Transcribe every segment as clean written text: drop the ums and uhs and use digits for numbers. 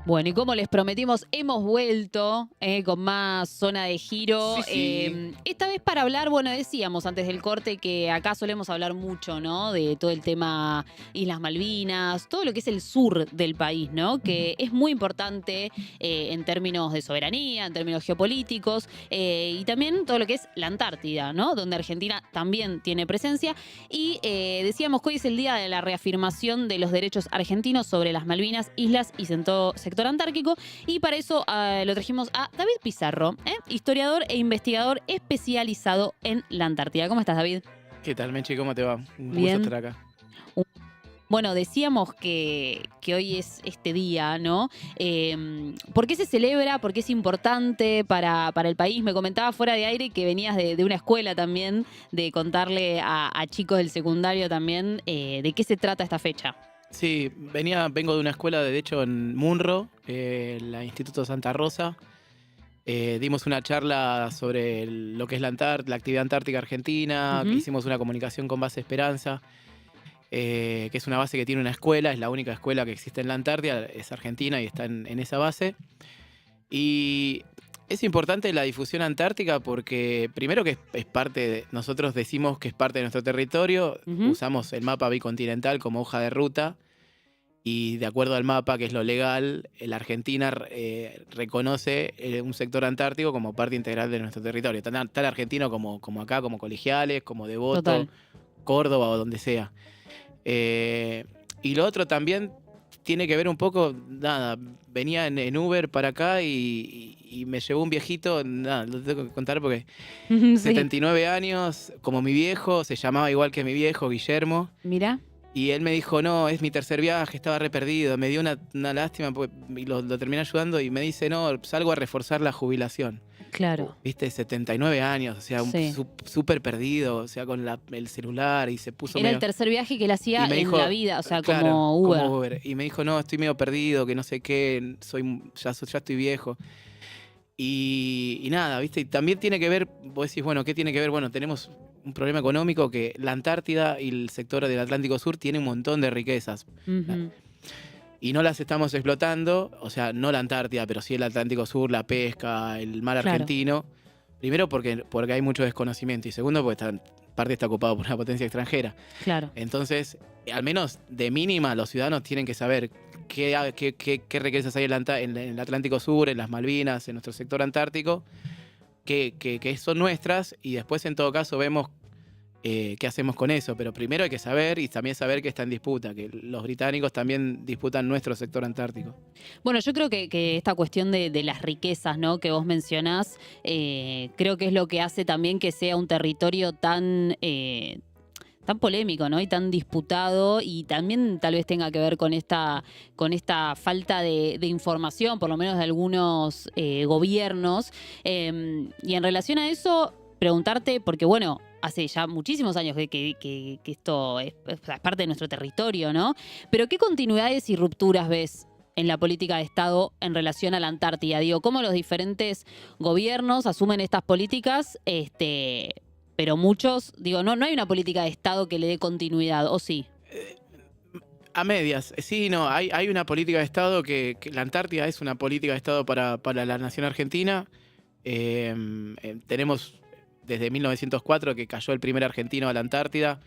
Bueno, y como les prometimos, hemos vuelto con más zona de giro. Sí, sí. Esta vez para hablar, bueno, decíamos antes del corte que acá solemos hablar mucho, ¿no? De todo el tema Islas Malvinas, todo lo que es el sur del país, ¿no? Que es muy importante en términos de soberanía, en términos geopolíticos, y también todo lo que es la Antártida, ¿no? Donde Argentina también tiene presencia. Y decíamos que hoy es el día de la reafirmación de los derechos argentinos sobre las Malvinas, islas y sector antártico. Y para eso lo trajimos a David Pizarro, historiador e investigador especializado en la Antártida. ¿Cómo estás, David? ¿Qué tal, Mechi? ¿Cómo te va? Un gusto Bien. estar acá. U- Bueno, decíamos que hoy es este día, ¿no? ¿Por qué se celebra? ¿Por qué es importante para el país? Me comentaba fuera de aire que venías de una escuela también, de contarle a chicos del secundario también de qué se trata esta fecha. Sí, vengo de una escuela, de hecho, en Munro, el Instituto Santa Rosa. Dimos una charla sobre lo que es la actividad antártica argentina. Ujú. Hicimos una comunicación con Base Esperanza, que es una base que tiene una escuela, es la única escuela que existe en la Antártida, es argentina y está en esa base. Y es importante la difusión antártica porque primero que es parte nosotros decimos que es parte de nuestro territorio, Ujú. usamos el mapa bicontinental como hoja de ruta y de acuerdo al mapa, que es lo legal, la Argentina reconoce un sector antártico como parte integral de nuestro territorio, tan argentino como acá, como Colegiales, como Devoto, Total. Córdoba o donde sea. Eh, y lo otro también tiene que ver un poco, nada, venía en Uber para acá y me llevó un viejito, nada, lo tengo que contar porque Sí. 79 años, como mi viejo, se llamaba igual que mi viejo, Guillermo, Mira. y él me dijo, no, es mi tercer viaje, estaba re perdido, me dio una lástima y lo terminé ayudando y me dice, no, salgo a reforzar la jubilación. Claro. Viste, 79 años, o sea, Sí. súper perdido, o sea, con el celular y se puso Era el medio... tercer viaje que él hacía Y me en la dijo, vida, o sea, claro, como como Uber. Uber. Y me dijo, no, estoy medio perdido, que no sé qué, ya estoy viejo. Y nada, ¿viste? Y también tiene que ver, vos decís, bueno, ¿qué tiene que ver? Bueno, tenemos un problema económico que la Antártida y el sector del Atlántico Sur tiene un montón de riquezas. La- Ujú. Y no las estamos explotando, o sea, no la Antártida, pero sí el Atlántico Sur, la pesca, el mar Claro, argentino. Primero porque hay mucho desconocimiento y segundo porque parte está ocupado por una potencia extranjera. claro. Entonces, al menos de mínima, los ciudadanos tienen que saber qué riquezas hay en el Atlántico Sur, en las Malvinas, en nuestro sector antártico, que son nuestras, y después, en todo caso, vemos qué hacemos con eso. Pero primero hay que saber y también saber que está en disputa, que los británicos también disputan nuestro sector antártico. Bueno, yo creo que esta cuestión de las riquezas, ¿no? Que vos mencionás, creo que es lo que hace también que sea un territorio tan polémico, ¿no? Y tan disputado y también tal vez tenga que ver con esta falta de información, por lo menos de algunos gobiernos. Y en relación a eso, preguntarte, porque bueno, hace ya muchísimos años que esto es parte de nuestro territorio, ¿no? Pero ¿qué continuidades y rupturas ves en la política de Estado en relación a la Antártida? Digo, ¿cómo los diferentes gobiernos asumen estas políticas? Pero muchos, digo, no hay una política de Estado que le dé continuidad, ¿o sí? Eh, a medias, sí, no, hay una política de Estado que la Antártida es una política de Estado para la nación argentina. Tenemos desde 1904 que cayó el primer argentino a la Antártida,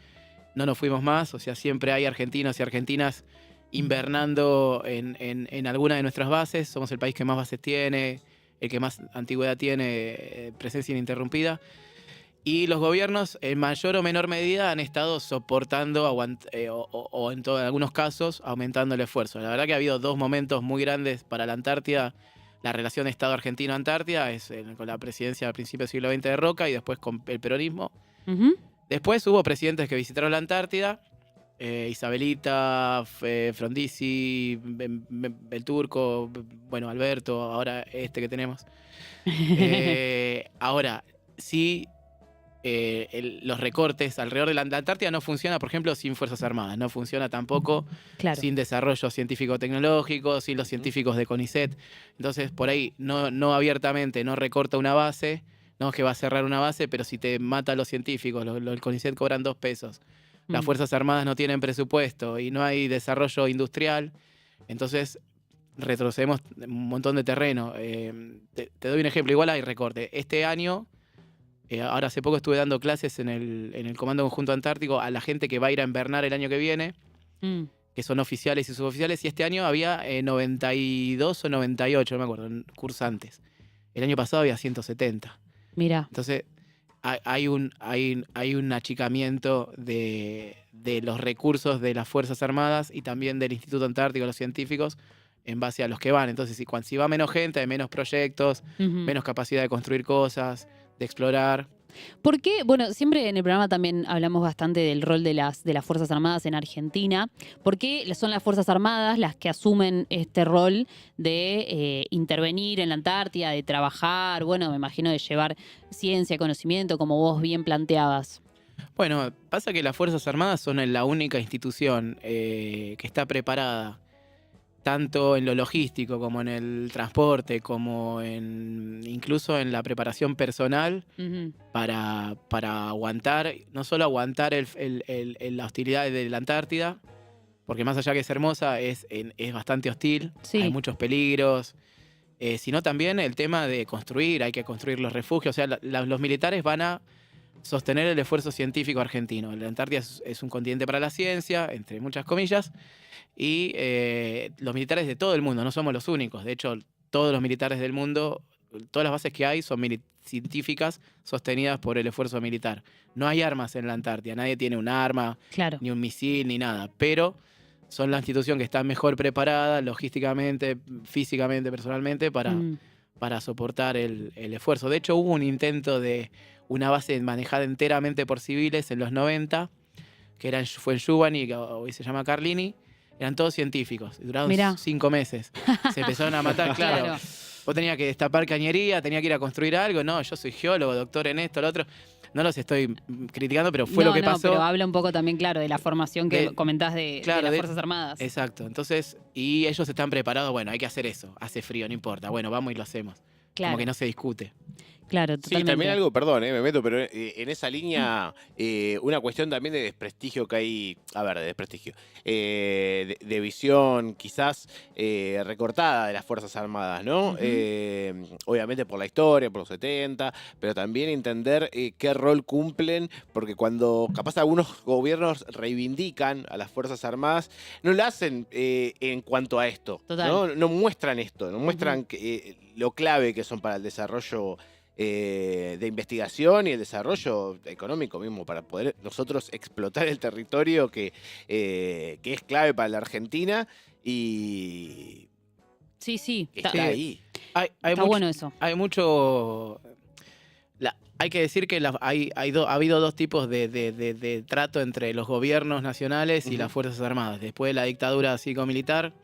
no nos fuimos más, o sea, siempre hay argentinos y argentinas invernando en alguna de nuestras bases, somos el país que más bases tiene, el que más antigüedad tiene, presencia ininterrumpida. Y los gobiernos, en mayor o menor medida, han estado soportando o en algunos casos aumentando el esfuerzo. La verdad que ha habido dos momentos muy grandes para la Antártida. La relación Estado argentino-Antártida es con la presidencia al principio del siglo XX de Roca y después con el peronismo. Ujú. Después hubo presidentes que visitaron la Antártida. Isabelita, Frondizi, Belturco, bueno, Alberto, ahora este que tenemos. Ahora, sí, los recortes alrededor de la Antártida no funciona, por ejemplo, sin Fuerzas Armadas, no funciona tampoco Claro. sin desarrollo científico-tecnológico, sin los científicos de CONICET. Entonces, por ahí, no abiertamente, no recorta una base, no es que va a cerrar una base, pero si te mata a los científicos, el CONICET cobran 2 pesos, las Mm. Fuerzas Armadas no tienen presupuesto y no hay desarrollo industrial, entonces retrocedemos un montón de terreno. Te doy un ejemplo, igual hay recorte. Este año, ahora hace poco estuve dando clases en el Comando Conjunto Antártico a la gente que va a ir a invernar el año que viene, que son oficiales y suboficiales, y este año había 92 o 98, no me acuerdo, cursantes. El año pasado había 170. Mira. Entonces, hay un achicamiento de los recursos de las Fuerzas Armadas y también del Instituto Antártico, los científicos, en base a los que van. Entonces, si va menos gente, hay menos proyectos, menos capacidad de construir cosas, de explorar. ¿Por qué? Bueno, siempre en el programa también hablamos bastante del rol de las Fuerzas Armadas en Argentina. ¿Por qué son las Fuerzas Armadas las que asumen este rol de intervenir en la Antártida, de trabajar, bueno, me imagino de llevar ciencia, conocimiento, como vos bien planteabas? Bueno, pasa que las Fuerzas Armadas son la única institución que está preparada tanto en lo logístico como en el transporte, como incluso en la preparación personal para aguantar, no solo aguantar la hostilidad de la Antártida, porque más allá que es hermosa, es bastante hostil, Sí. hay muchos peligros, sino también el tema de construir, hay que construir los refugios, o sea, los militares van a sostener el esfuerzo científico argentino. La Antártida es un continente para la ciencia, entre muchas comillas, y los militares de todo el mundo, no somos los únicos. De hecho, todos los militares del mundo, todas las bases que hay son científicas sostenidas por el esfuerzo militar. No hay armas en la Antártida, nadie tiene un arma, Claro. ni un misil, ni nada, pero son la institución que está mejor preparada logísticamente, físicamente, personalmente, para soportar el esfuerzo. De hecho, hubo un intento de una base manejada enteramente por civiles en los 90, que fue en Yubani, que hoy se llama Carlini. Eran todos científicos, duraron Mirá. 5 meses. Se empezaron a matar, claro. Claro. Vos tenías que destapar cañería, tenía que ir a construir algo. No, yo soy geólogo, doctor en esto, lo otro. No los estoy criticando, pero fue lo que pasó. Pero habla un poco también, claro, de la formación que comentás de las Fuerzas Armadas. Exacto. Entonces, y ellos están preparados, bueno, hay que hacer eso. Hace frío, no importa. Bueno, vamos y lo hacemos. Claro. Como que no se discute. Claro, Sí, totalmente. también algo, perdón, me meto, pero en esa línea, una cuestión también de desprestigio que hay, a ver, de desprestigio, de visión quizás recortada de las Fuerzas Armadas, ¿no? Obviamente por la historia, por los 70, pero también entender qué rol cumplen, porque cuando capaz algunos gobiernos reivindican a las Fuerzas Armadas, no lo hacen en cuanto a esto, Total. ¿no? No muestran esto, no muestran lo clave que son para el desarrollo de investigación y el desarrollo económico mismo para poder nosotros explotar el territorio que es clave para la Argentina y Sí. que está ahí. Está bueno eso. Hay mucho... hay que decir que ha habido dos tipos de trato entre los gobiernos nacionales y las Fuerzas Armadas. Después de la dictadura cívico-militar,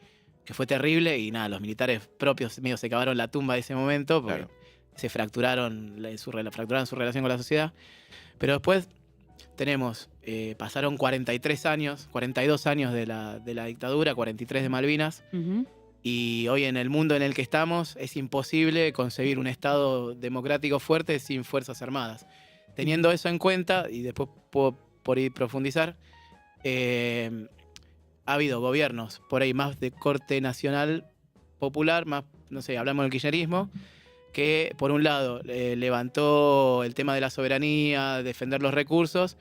que fue terrible, y nada, los militares propios medio se cavaron la tumba de ese momento, porque se fracturaron su relación con la sociedad. Pero después tenemos, pasaron 42 años de la dictadura, 43 de Malvinas, y hoy en el mundo en el que estamos es imposible concebir un Estado democrático fuerte sin Fuerzas Armadas. Teniendo eso en cuenta, y después puedo por ahí profundizar, ha habido gobiernos por ahí más de corte nacional popular, más, no sé, hablamos del kirchnerismo, que por un lado levantó el tema de la soberanía, defender los recursos,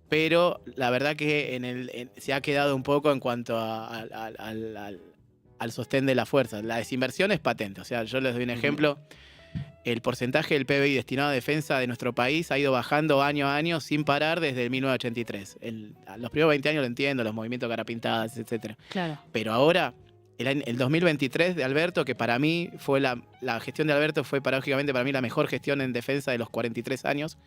pero la verdad que se ha quedado un poco en cuanto al sostén de la fuerza. La desinversión es patente, o sea, yo les doy un ejemplo. El porcentaje del PBI destinado a defensa de nuestro país ha ido bajando año a año sin parar desde el 1983. Los primeros 20 años lo entiendo, los movimientos carapintadas, etc. Claro. Pero ahora, el 2023 de Alberto, que para mí fue la gestión de Alberto fue paradójicamente para mí la mejor gestión en defensa de los 43 años,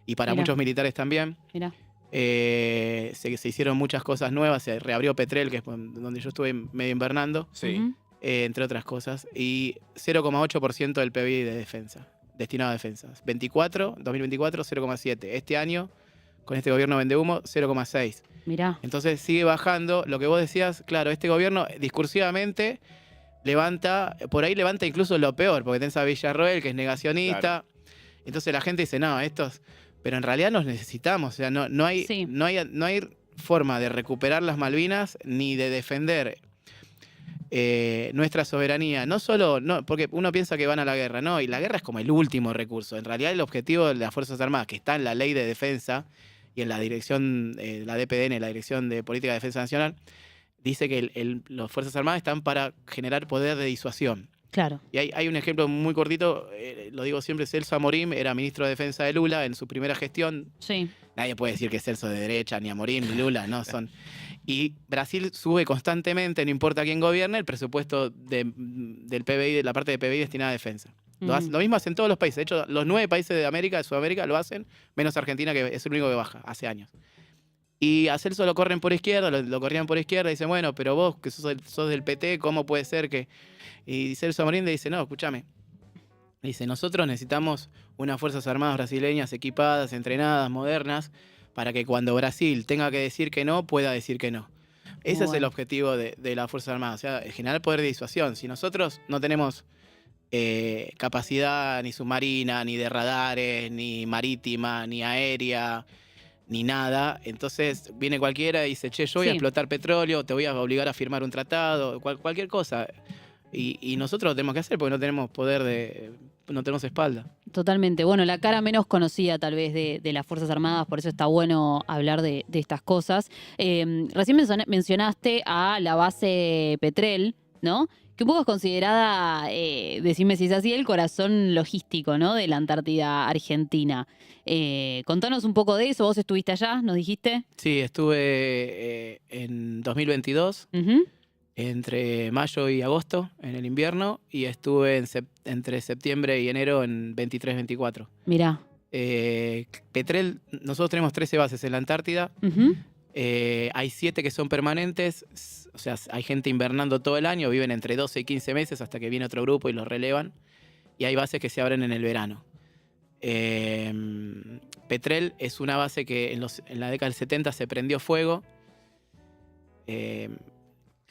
y para muchos militares también. Mirá. Se hicieron muchas cosas nuevas, se reabrió Petrel, que es donde yo estuve medio invernando. Sí. Entre otras cosas, y 0,8% del PBI de defensa, destinado a defensas. 2024, 0,7%. Este año, con este gobierno vende humo, 0,6%. Mirá. Entonces sigue bajando. Lo que vos decías, claro, este gobierno discursivamente levanta incluso lo peor, porque tenés a Villarroel, que es negacionista. Claro. Entonces la gente dice, no, pero en realidad nos necesitamos. O sea, no hay forma de recuperar las Malvinas ni de defender nuestra soberanía. No solo, no, porque uno piensa que van a la guerra, no, y la guerra es como el último recurso. En realidad el objetivo de las Fuerzas Armadas, que está en la Ley de Defensa y en la dirección, la DPN, la Dirección de Política de Defensa Nacional, dice que las Fuerzas Armadas están para generar poder de disuasión. Claro. Y hay un ejemplo muy cortito, lo digo siempre, Celso Amorim era ministro de Defensa de Lula en su primera gestión. Sí. Nadie puede decir que es Celso de derecha, ni Amorim, ni Lula, no son. Y Brasil sube constantemente, no importa quién gobierne, el presupuesto del PBI, de la parte de PBI destinada a defensa. Lo mismo hacen todos los países. De hecho, los 9 países de América, de Sudamérica, lo hacen, menos Argentina, que es el único que baja hace años. Y a Celso lo corren por izquierda, lo corrían por izquierda, y dicen, bueno, pero vos que sos del PT, ¿cómo puede ser que...? Y Celso Amorim le dice, no, escúchame. Dice, nosotros necesitamos unas Fuerzas Armadas brasileñas equipadas, entrenadas, modernas, para que cuando Brasil tenga que decir que no, pueda decir que no. Ese es el objetivo de las Fuerzas Armadas, o sea, generar poder de disuasión. Si nosotros no tenemos capacidad ni submarina, ni de radares, ni marítima, ni aérea, ni nada, entonces viene cualquiera y dice, che, yo voy a explotar petróleo, te voy a obligar a firmar un tratado, cualquier cosa. Y nosotros lo tenemos que hacer porque no tenemos poder no tenemos espalda. Totalmente. Bueno, la cara menos conocida tal vez de las Fuerzas Armadas, por eso está bueno hablar de estas cosas. Recién mencionaste a la base Petrel, ¿no? Que un poco es considerada, decime si es así, el corazón logístico, ¿no? De la Antártida Argentina. Contanos un poco de eso. ¿Vos estuviste allá, nos dijiste? Sí, estuve en 2022. Entre mayo y agosto, en el invierno, y estuve entre septiembre y enero en 23-24. Mirá. Petrel, nosotros tenemos 13 bases en la Antártida. Hay 7 que son permanentes, o sea, hay gente invernando todo el año, viven entre 12 y 15 meses hasta que viene otro grupo y los relevan. Y hay bases que se abren en el verano. Petrel es una base que en la década del 70 se prendió fuego.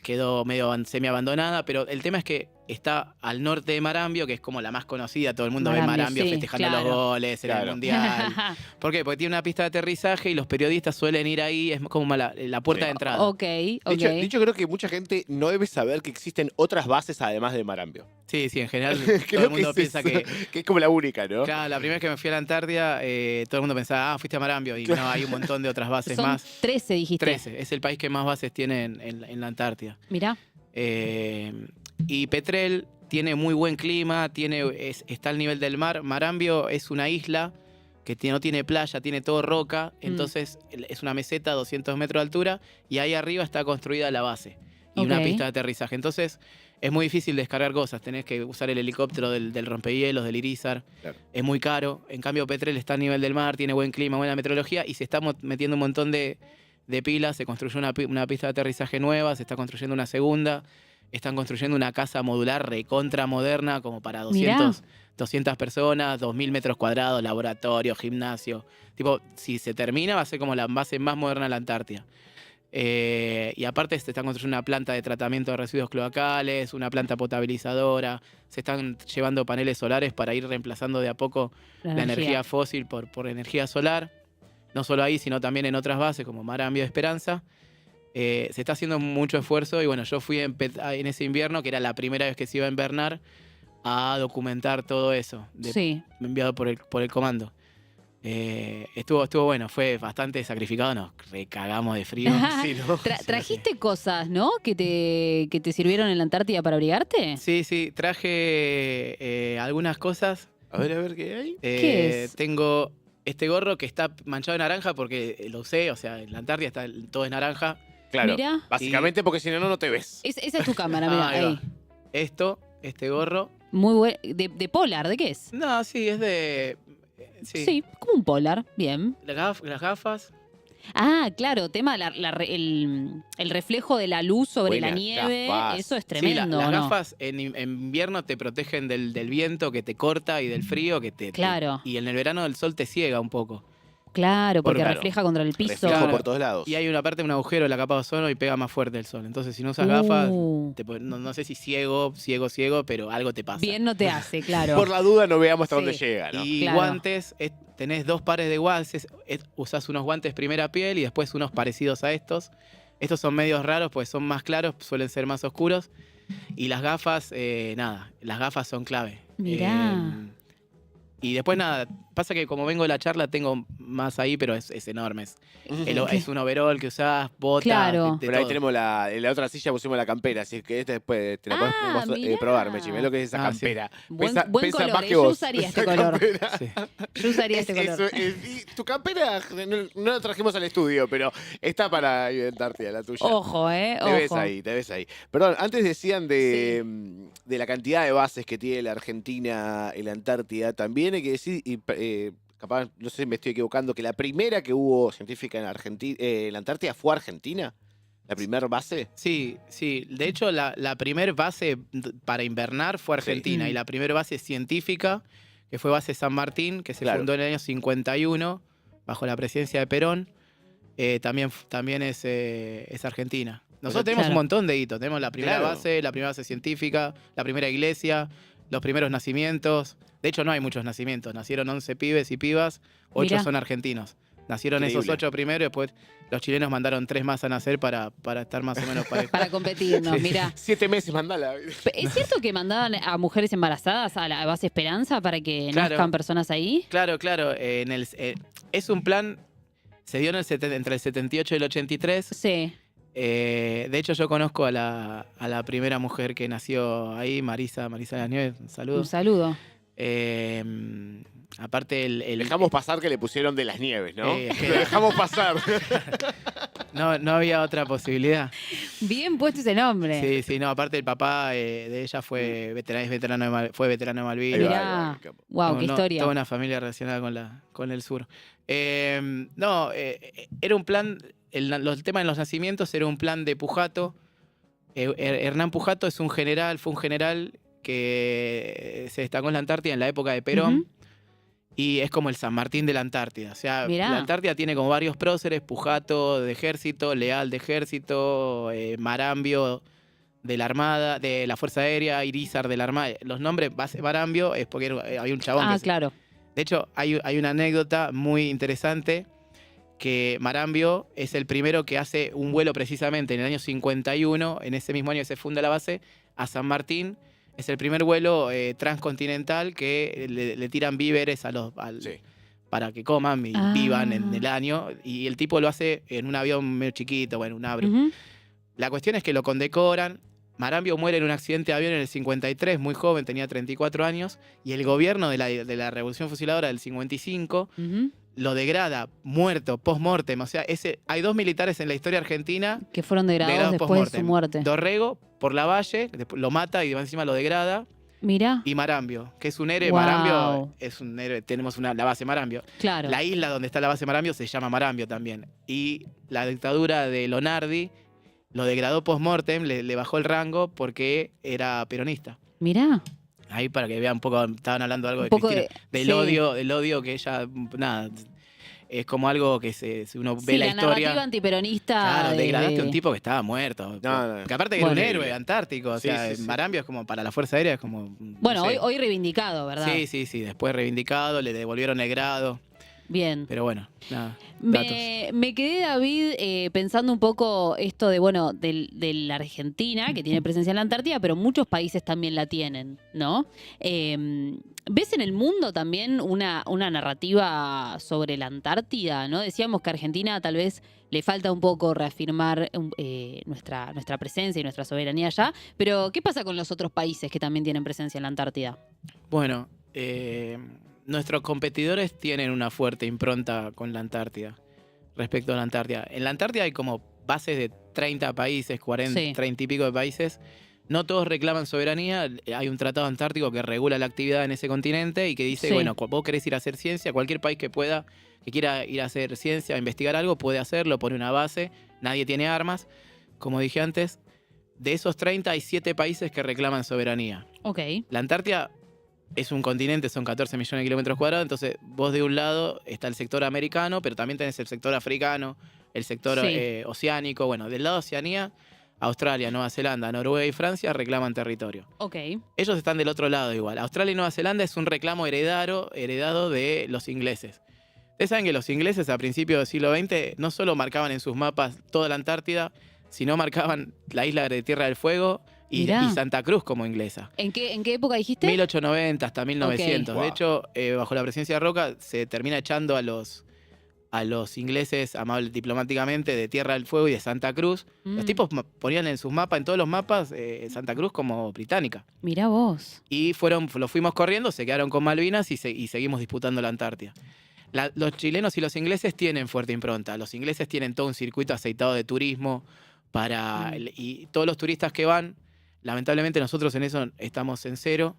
Quedó medio semi-abandonada, pero el tema es que está al norte de Marambio, que es como la más conocida, todo el mundo ve Marambio sí, festejando los goles en el Mundial. ¿Por qué? Porque tiene una pista de aterrizaje y los periodistas suelen ir ahí, es como la puerta de entrada. Ok. De hecho, creo que mucha gente no debe saber que existen otras bases además de Marambio. Sí, en general todo el mundo piensa que es como la única, ¿no? Claro, la primera vez que me fui a la Antártida, todo el mundo pensaba, fuiste a Marambio, y no, hay un montón de otras bases Son más. 13, dijiste. 13, es el país que más bases tiene en la Antártida. Mirá. Y Petrel tiene muy buen clima, está al nivel del mar. Marambio es una isla que no tiene playa, tiene todo roca, entonces es una meseta a 200 metros de altura y ahí arriba está construida la base y una pista de aterrizaje. Entonces es muy difícil descargar cosas, tenés que usar el helicóptero del rompehielos, del Irizar, claro. Es muy caro. En cambio Petrel está a nivel del mar, tiene buen clima, buena meteorología y se está metiendo un montón de pilas, se construyó una pista de aterrizaje nueva, se está construyendo una segunda, están construyendo una casa modular recontra moderna como para 200 personas, 2000 metros cuadrados, laboratorio, gimnasio. Tipo, si se termina va a ser como la base más moderna de la Antártida. Y aparte se están construyendo una planta de tratamiento de residuos cloacales, una planta potabilizadora, se están llevando paneles solares para ir reemplazando de a poco la energía fósil por energía solar. No solo ahí, sino también en otras bases como Marambio de Esperanza. Se está haciendo mucho esfuerzo y bueno, yo fui en ese invierno, que era la primera vez que se iba a invernar, a documentar todo eso, enviado por el comando. Estuvo bueno, fue bastante sacrificado, nos recagamos de frío. Sí, ¿no? ¿Trajiste cosas, no? que te sirvieron en la Antártida para abrigarte? Sí, traje algunas cosas. A ver, ¿qué hay? ¿Qué es? Tengo este gorro que está manchado de naranja porque lo usé, o sea, en la Antártida todo es naranja. Claro, mirá. Básicamente porque si no te ves. Esa es tu cámara, mira. Ahí. Este gorro. Muy bueno. ¿De Polar? ¿De qué es? No, sí, es de... Sí, como un Polar, bien. Las gafas. Ah, claro, tema el reflejo de la luz sobre la nieve, gafas. Eso es tremendo. Sí, las ¿no? gafas en invierno te protegen del viento que te corta y del frío que Claro. Y en el verano el sol te ciega un poco. Claro, porque refleja contra el piso. Refleja por todos lados. Y hay una parte, un agujero en la capa de ozono y pega más fuerte el sol. Entonces, si no usas gafas, no sé si ciego, pero algo te pasa. Bien no te hace, claro. Por la duda no veamos hasta dónde llega, ¿no? Y guantes, tenés 2 pares de guantes. Usás unos guantes primera piel y después unos parecidos a estos. Estos son medios raros, pues son más claros, suelen ser más oscuros. Y las gafas, nada, las gafas son clave. Mirá. Y después nada, pasa que como vengo de la charla tengo más ahí, pero es enorme. Es un overall que usás, botas, Claro. de Pero ahí todo. tenemos en la otra silla pusimos la campera, así que después te la Ah, podés mirá. probar, Mechi. Mirá lo que es esa Ah, sí. campera. Buen Pesa color, más que yo vos. usaría este esa color. campera. Sí. Yo usaría este color. Y tu campera no la trajimos al estudio, pero está para inventarte la tuya. Ojo, Te ves ojo. ahí, te ves ahí. Perdón, antes decían de la cantidad de bases que tiene la Argentina en la Antártida. También hay que decir, y capaz, no sé si me estoy equivocando, que la primera que hubo científica en la Antártida fue Argentina. La primera base. Sí, sí. De hecho, la primer base para invernar fue Argentina. Sí. Y la primera base científica, que fue base San Martín, que se Claro. fundó en el año 51, bajo la presidencia de Perón, también es Argentina. Nosotros tenemos Claro. un montón de hitos. Tenemos la primera Claro. base científica, la primera iglesia, los primeros nacimientos. De hecho, no hay muchos nacimientos. Nacieron 11 pibes y pibas, 8 Mirá. son argentinos. Nacieron Increíble. esos 8 primero y después los chilenos mandaron 3 más a nacer para estar más o menos parejos. Para competirnos, Sí. mirá. 7 meses, mandala. ¿Es cierto que mandaban a mujeres embarazadas a la base Esperanza para que Claro. nazcan personas ahí? Claro. Es un plan, se dio entre el 78 y el 83. Sí. De hecho, yo conozco a la primera mujer que nació ahí, Marisa de las Nieves. Un saludo. Un saludo. Aparte, Dejamos pasar que le pusieron de las nieves, ¿no? Es que Lo dejamos pasar. no había otra posibilidad. Bien puesto ese nombre. Sí, sí, no. Aparte, el papá de ella fue veterano de Malvinas. Ahí va, Mirá. ahí va, ahí va. Wow, qué historia. Toda una familia relacionada con el sur. Era un plan, el tema de los nacimientos era un plan de Pujato. Hernán Pujato fue un general que se destacó en la Antártida en la época de Perón. Ujú. Y es como el San Martín de la Antártida. O sea, Mirá. la Antártida tiene como varios próceres: Pujato de ejército, Leal de ejército, Marambio de la Armada, de la Fuerza Aérea, Irizar de la Armada. Los nombres, base Marambio, es porque había un chabón Ah, que claro. De hecho, hay una anécdota muy interesante que Marambio es el primero que hace un vuelo precisamente en el año 51, en ese mismo año que se funda la base, a San Martín. Es el primer vuelo transcontinental que le tiran víveres Sí. para que coman y Ah. vivan en el año. Y el tipo lo hace en un avión medio chiquito, bueno, un Avro. Ujú. La cuestión es que lo condecoran. Marambio muere en un accidente de avión en el 53, muy joven, tenía 34 años, y el gobierno de la Revolución Fusiladora del 55 Ujú. lo degrada, muerto, post-mortem. O sea, hay 2 militares en la historia argentina Que fueron degradados degradados después de su post-mortem. muerte. Dorrego, por Lavalle, después lo mata y encima lo degrada, Mirá. y Marambio, que es un héroe. Wow. Marambio es un héroe, tenemos la base Marambio. Claro. La isla donde está la base Marambio se llama Marambio también. Y la dictadura de Lonardi lo degradó post-mortem, le bajó el rango porque era peronista. Mirá. Ahí para que vean un poco, estaban hablando algo Un de poco Cristina, del sí. odio que ella, nada, es como algo que si uno ve Sí, la historia. narrativa antiperonista. Claro, degradaste a un de- tipo que estaba muerto. No. Que aparte que era un Bueno. héroe antártico. O Sí, sea, sí, sí. Marambio es como para la Fuerza Aérea, es como. Bueno, no sé. hoy reivindicado, ¿verdad? Sí. Después reivindicado, le devolvieron el grado. Bien. Pero bueno, nada. Datos. Me quedé, David, pensando un poco esto de, bueno, de la Argentina, que tiene presencia en la Antártida, pero muchos países también la tienen, ¿no? ¿Ves en el mundo también una narrativa sobre la Antártida, ¿no? Decíamos que a Argentina tal vez le falta un poco reafirmar nuestra presencia y nuestra soberanía allá, pero ¿qué pasa con los otros países que también tienen presencia en la Antártida? Bueno, nuestros competidores tienen una fuerte impronta con la Antártida, respecto a la Antártida. En la Antártida hay como bases de 30 países, 40, Sí. 30 y pico de países. No todos reclaman soberanía. Hay un tratado antártico que regula la actividad en ese continente y que dice, Sí. bueno, vos querés ir a hacer ciencia, cualquier país que quiera ir a hacer ciencia, a investigar algo, puede hacerlo, pone una base, nadie tiene armas. Como dije antes, de esos 30 hay 7 países que reclaman soberanía. Ok. La Antártida es un continente, son 14 millones de kilómetros cuadrados, entonces vos de un lado está el sector americano, pero también tenés el sector africano, el sector Sí. oceánico. Bueno, del lado de Oceanía, Australia, Nueva Zelanda, Noruega y Francia reclaman territorio. Ok. Ellos están del otro lado igual. Australia y Nueva Zelanda es un reclamo heredado de los ingleses. Ustedes saben que los ingleses a principios del siglo XX no solo marcaban en sus mapas toda la Antártida, sino marcaban la isla de Tierra del Fuego y Mirá. Santa Cruz como inglesa. ¿En qué época dijiste? 1890 hasta 1900. Wow. De hecho, bajo la presidencia de Roca se termina echando a los ingleses, amables diplomáticamente, de Tierra del Fuego y de Santa Cruz. Los tipos ponían en sus mapas, en todos los mapas, Santa Cruz como británica. Mirá vos. Y los fuimos corriendo, se quedaron con Malvinas y seguimos disputando la Antártida. Los chilenos y los ingleses tienen fuerte impronta. Los ingleses tienen todo un circuito aceitado de turismo y todos los turistas que van, lamentablemente nosotros en eso estamos en cero.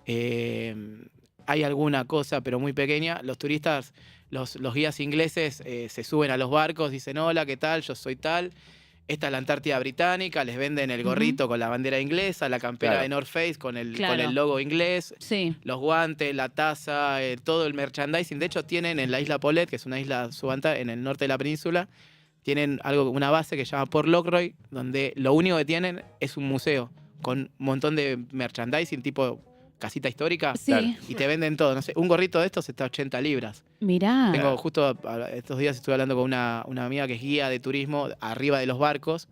Hay alguna cosa, pero muy pequeña. Los turistas, los guías ingleses se suben a los barcos, dicen, hola, ¿qué tal? Yo soy tal. Esta es la Antártida británica, les venden el gorrito con la bandera inglesa, la campera de North Face con el logo inglés, los guantes, la taza, todo el merchandising. De hecho, tienen en la isla Paulet, que es una isla en el norte de la península, tienen una base que se llama Port Lockroy, donde lo único que tienen es un museo con un montón de merchandising tipo casita histórica, y te venden todo. No sé, un gorrito de estos está a 80 libras. Mirá. Tengo justo estos días estuve hablando con una amiga que es guía de turismo arriba de los barcos,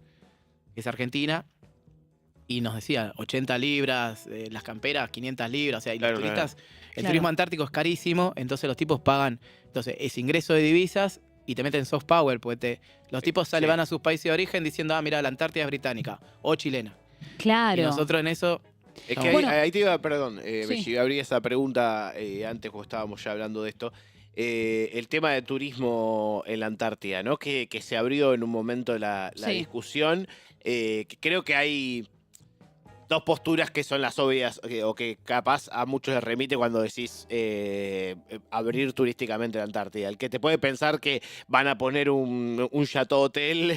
que es argentina, y nos decía 80 libras, las camperas 500 libras, o sea, y los turistas, el turismo antártico es carísimo, entonces los tipos pagan, entonces es ingreso de divisas y te meten soft power, porque los tipos van a sus países de origen diciendo, mira, la Antártida es británica o chilena. Claro. Y nosotros en eso... Es que ahí te iba, perdón, me abrí esa pregunta antes cuando estábamos ya hablando de esto. El tema de turismo en la Antártida, ¿no? Que se abrió en un momento la discusión. Creo que hay dos posturas que son las obvias o que capaz a muchos les remite cuando decís abrir turísticamente la Antártida. El que te puede pensar que van a poner un chateau hotel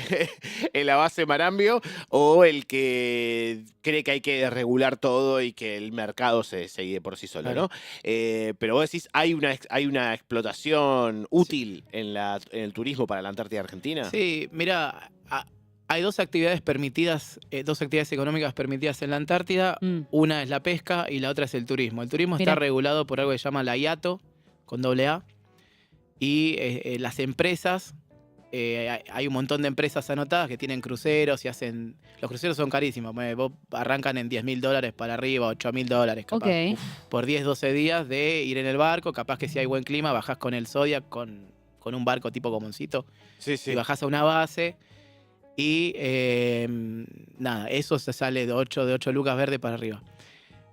en la base Marambio, o el que cree que hay que regular todo y que el mercado se guíe por sí solo, ¿no? Pero vos decís, ¿hay una explotación útil en el turismo para la Antártida Argentina? Sí, mira... Hay dos actividades permitidas, dos actividades económicas permitidas en la Antártida. Una es la pesca y la otra es el turismo. El turismo está regulado por algo que se llama la IATO, con doble A. Y las empresas, hay un montón de empresas anotadas que tienen cruceros y hacen... Los cruceros son carísimos. Vos arrancan en $10.000 para arriba, $8.000 capaz. Por 10, 12 días de ir en el barco. Capaz que si hay buen clima, bajás con el Zodiac, con un barco tipo Comoncito. Y bajás a una base... Y nada, eso se sale de 8 lucas verde para arriba.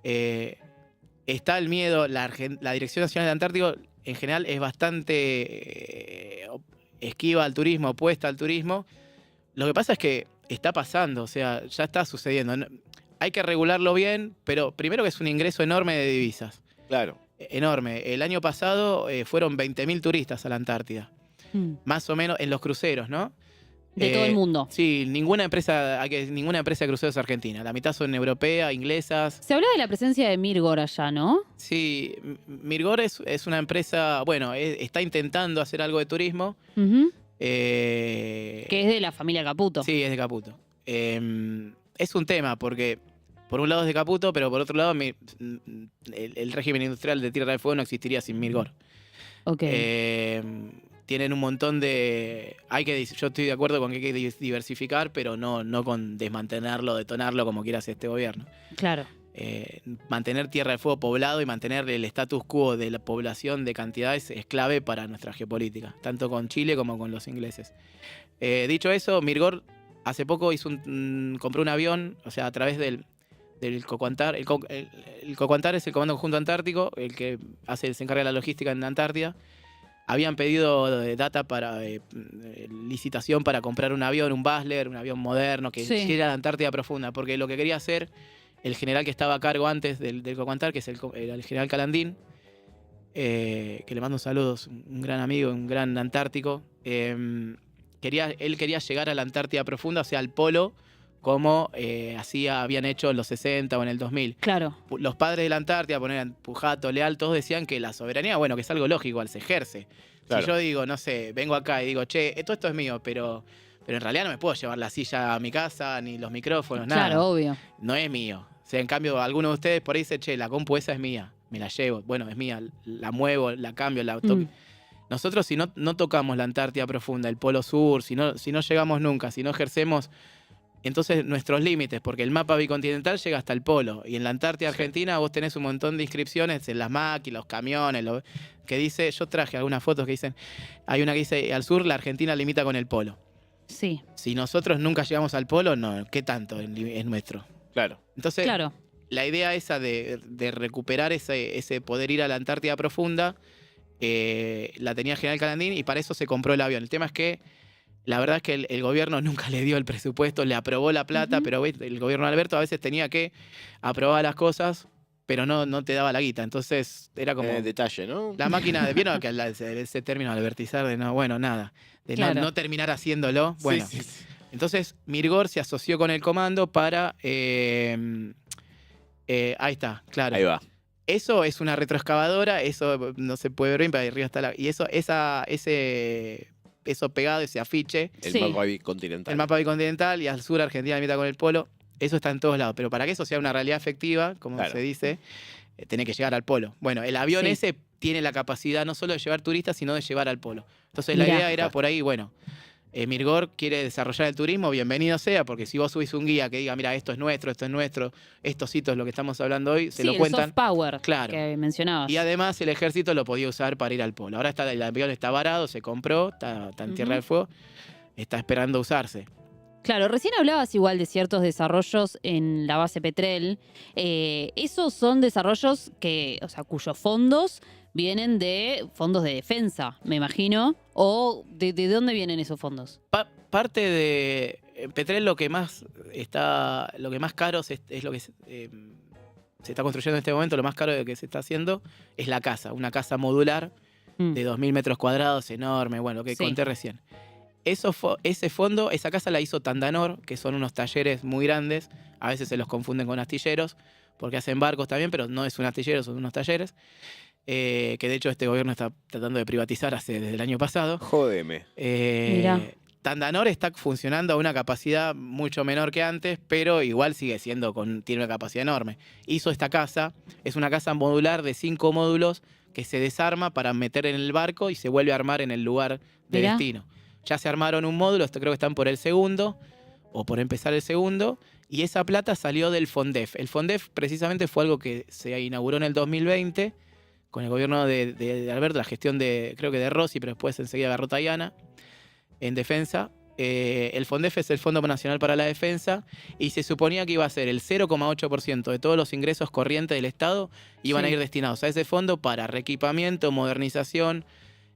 Está el miedo, la Dirección Nacional del Antártico en general es bastante esquiva al turismo, opuesta al turismo. Lo que pasa es que está pasando, o sea, ya está sucediendo. Hay que regularlo bien, pero primero que es un ingreso enorme de divisas. Claro. Enorme. El año pasado fueron 20.000 turistas a la Antártida. Más o menos en los cruceros, ¿no? De todo el mundo. Sí, ninguna empresa de cruceros argentina. La mitad son europeas, inglesas. Se habla de la presencia de Mirgor allá, ¿no? Sí, Mirgor es una empresa, bueno, está intentando hacer algo de turismo. Que es de la familia Caputo. Sí, es de Caputo. Es un tema porque, por un lado es de Caputo, pero por otro lado el régimen industrial de Tierra del Fuego no existiría sin Mirgor. Tienen un montón de... yo estoy de acuerdo con que hay que diversificar, pero no con desmantenerlo, detonarlo como quiera hacer este gobierno. Claro. Mantener Tierra del Fuego poblado y mantener el status quo de la población de cantidades es clave para nuestra geopolítica, tanto con Chile como con los ingleses. Dicho eso, Mirgor hace poco compró un avión, o sea, a través del COCOANTAR. El COCOANTAR es el Comando Conjunto Antártico, el que se encarga de la logística en la Antártida. Habían pedido data para licitación para comprar un avión, un Basler, un avión moderno que hiciera la Antártida profunda, porque lo que quería hacer el general que estaba a cargo antes del COCOANTAR, que es el general Calandín, que le mando saludos, un gran amigo, un gran antártico, él quería llegar a la Antártida profunda, o sea, al polo, como habían hecho en los 60 o en el 2000. Claro. Los padres de la Antártida, Pujato, Leal, todos decían que la soberanía, bueno, que es algo lógico, igual se ejerce. Claro. Si yo digo, no sé, vengo acá y digo, che, esto es mío, pero en realidad no me puedo llevar la silla a mi casa, ni los micrófonos, nada. Claro, obvio. No es mío. O sea, en cambio, alguno de ustedes por ahí dice, che, la compu esa es mía, me la llevo. Bueno, es mía, la muevo, la cambio, la toco. Nosotros, si no tocamos la Antártida profunda, el Polo Sur, si no llegamos nunca, si no ejercemos Entonces, nuestros límites, porque el mapa bicontinental llega hasta el polo. Y en la Antártida Argentina vos tenés un montón de inscripciones en las máquinas, los camiones, que dice, yo traje algunas fotos que dicen, hay una que dice, al sur la Argentina limita con el polo. Sí. Si nosotros nunca llegamos al polo, no, ¿qué tanto es nuestro? Claro. Entonces, Claro. la idea esa de recuperar ese poder ir a la Antártida profunda, la tenía el general Calandín y para eso se compró el avión. El tema es que la verdad es que el gobierno nunca le dio el presupuesto, le aprobó la plata, Ujú. pero el gobierno de Alberto a veces tenía que aprobar las cosas, pero no te daba la guita. Entonces era como Detalle, ¿no? la máquina de... ¿Vieron que ese término albertizar de no, bueno, nada, de Claro. no terminar haciéndolo? Bueno, Sí, sí. entonces Mirgor se asoció con el comando para... ahí está, claro. Ahí va. Eso es una retroexcavadora, eso no se puede ver bien, pero ahí arriba está la... Y eso pegado, ese afiche, El Sí. mapa bicontinental. el mapa bicontinental y al sur Argentina limita con el polo, eso está en todos lados. Pero para que eso sea una realidad efectiva, como Claro. se dice, tiene que llegar al polo. Bueno, el avión Sí. ese tiene la capacidad no solo de llevar turistas, sino de llevar al polo. Entonces la Mirá. idea era por ahí, bueno, Mirgor quiere desarrollar el turismo, bienvenido sea, porque si vos subís un guía que diga, mira, esto es nuestro, estos hitos, lo que estamos hablando hoy, se Sí, lo el cuentan. soft power Claro. que mencionabas. Y además el ejército lo podía usar para ir al polo. Ahora el avión está varado, se compró, está en Tierra Ujú. del Fuego, está esperando usarse. Claro, recién hablabas igual de ciertos desarrollos en la base Petrel. Esos son desarrollos cuyos fondos vienen de fondos de defensa, me imagino. ¿O de dónde vienen esos fondos? Parte de Petrel lo que más caro es lo que se está construyendo en este momento, lo más caro de que se está haciendo es la casa, una casa modular Mm. de 2.000 metros cuadrados, enorme, bueno, lo que Sí. conté recién. Ese fondo, esa casa la hizo Tandanor, que son unos talleres muy grandes, a veces se los confunden con astilleros, porque hacen barcos también, pero no es un astillero, son unos talleres, que de hecho este gobierno está tratando de privatizar desde el año pasado. Jódeme. Mirá. Tandanor está funcionando a una capacidad mucho menor que antes, pero igual sigue siendo tiene una capacidad enorme. Hizo esta casa, es una casa modular de 5 módulos que se desarma para meter en el barco y se vuelve a armar en el lugar de Mirá. destino. Ya se armaron un módulo, creo que están por el segundo, o por empezar el segundo, y esa plata salió del FONDEF. El FONDEF precisamente fue algo que se inauguró en el 2020 con el gobierno de Alberto, la gestión creo que de Rossi, pero después enseguida agarró Tayana, en defensa. El FONDEF es el Fondo Nacional para la Defensa y se suponía que iba a ser el 0,8% de todos los ingresos corrientes del Estado iban Sí. a ir destinados a ese fondo para reequipamiento, modernización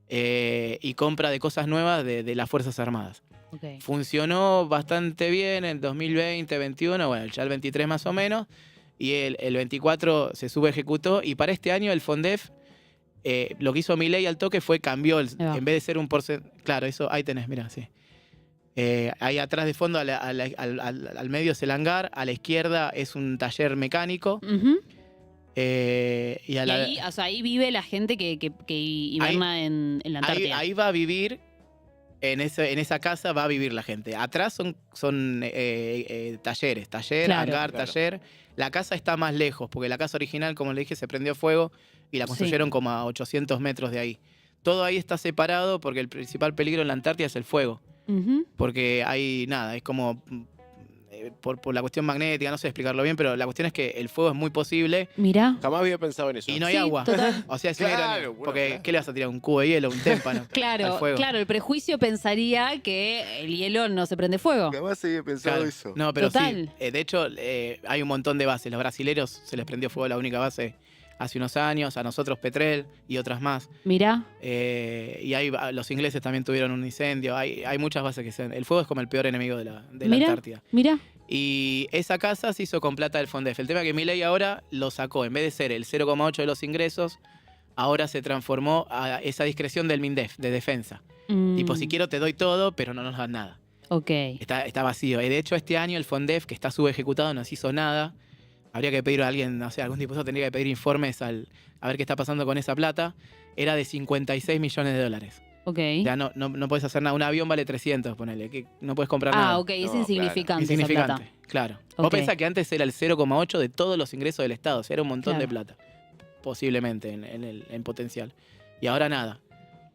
y compra de cosas nuevas de las Fuerzas Armadas. Ok. Funcionó bastante bien en el 2020, 21, bueno, ya el 23 más o menos, y el 24 se subejecutó y para este año el FONDEF, lo que hizo Milei al toque fue cambió, Ahí va. en vez de ser un porcentaje, claro, eso ahí tenés, mira, sí. Ahí atrás de fondo al medio es el hangar, a la izquierda es un taller mecánico. Ujú. Y Y ahí, ahí vive la gente que hiberna en la Antártida. ahí va a vivir, en esa casa va a vivir la gente. Atrás son talleres, Claro. hangar, Claro. taller. La casa está más lejos, porque la casa original, como le dije, se prendió fuego y la Sí. construyeron como a 800 metros de ahí. Todo ahí está separado porque el principal peligro en la Antártida es el fuego. Ujú. Porque hay nada, es como por la cuestión magnética, no sé explicarlo bien, pero la cuestión es que el fuego es muy posible Mirá. Jamás había pensado en eso. y no hay Sí, agua. total. O sea, es Claro, irónico, bueno, porque claro. ¿qué le vas a tirar? ¿Un cubo de hielo, un témpano? al Claro, fuego? claro, el prejuicio pensaría que el hielo no se prende fuego. Jamás había pensado Claro. eso. No, pero Total. sí. De hecho, hay un montón de bases. Los brasileros se les prendió fuego a la única base hace unos años, a nosotros Petrel y otras más. Mirá. Y los ingleses también tuvieron un incendio. Hay muchas bases que el fuego es como el peor enemigo de la Mirá. Antártida. Mirá. Y esa casa se hizo con plata del FONDEF. El tema es que Milei ahora lo sacó. En vez de ser el 0,8 de los ingresos, ahora se transformó a esa discreción del MINDEF, de defensa. Tipo, si quiero te doy todo, pero no nos dan nada. Ok. Está vacío. Y de hecho, este año el FONDEF, que está subejecutado, no se hizo nada. Habría que pedir a alguien, no sé, algún diputado tendría que pedir informes a ver qué está pasando con esa plata. Era de 56 millones de dólares. Ok. O sea, no puedes hacer nada. Un avión vale 300, ponele. Que no puedes comprar nada. Ah, ok, es No, insignificante esa Insignificante, plata. claro. Ok. Vos pensás que antes era el 0,8 de todos los ingresos del Estado. O sea, era un montón de Claro. plata. Posiblemente en potencial. Y ahora nada.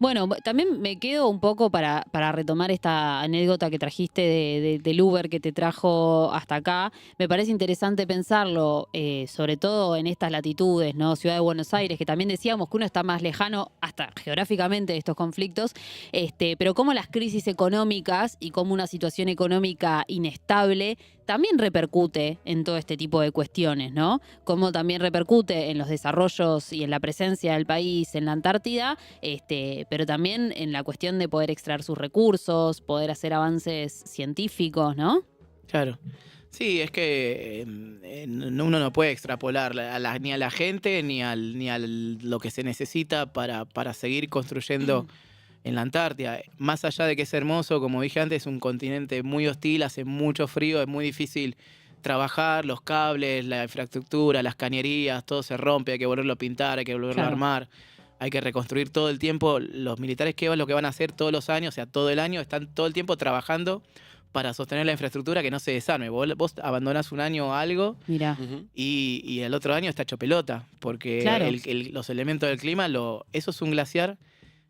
Bueno, también me quedo un poco para retomar esta anécdota que trajiste del Uber que te trajo hasta acá. Me parece interesante pensarlo, sobre todo en estas latitudes, ¿no? Ciudad de Buenos Aires, que también decíamos que uno está más lejano hasta geográficamente de estos conflictos, pero cómo las crisis económicas y cómo una situación económica inestable también repercute en todo este tipo de cuestiones, ¿no? Cómo también repercute en los desarrollos y en la presencia del país en la Antártida, pero también en la cuestión de poder extraer sus recursos, poder hacer avances científicos, ¿no? Claro. Sí, es que uno no puede extrapolar ni a la gente ni a lo que se necesita para seguir construyendo en la Antártida. Más allá de que es hermoso, como dije antes, es un continente muy hostil, hace mucho frío, es muy difícil trabajar, los cables, la infraestructura, las cañerías, todo se rompe, hay que volverlo a pintar, hay que volverlo a armar, hay que reconstruir todo el tiempo. Los militares que van, lo que van a hacer todos los años, o sea, todo el año, están todo el tiempo trabajando para sostener la infraestructura que no se desarme. Vos abandonás un año o algo Mirá. y el otro año está hecho pelota, porque Claro. los elementos del clima, eso es un glaciar.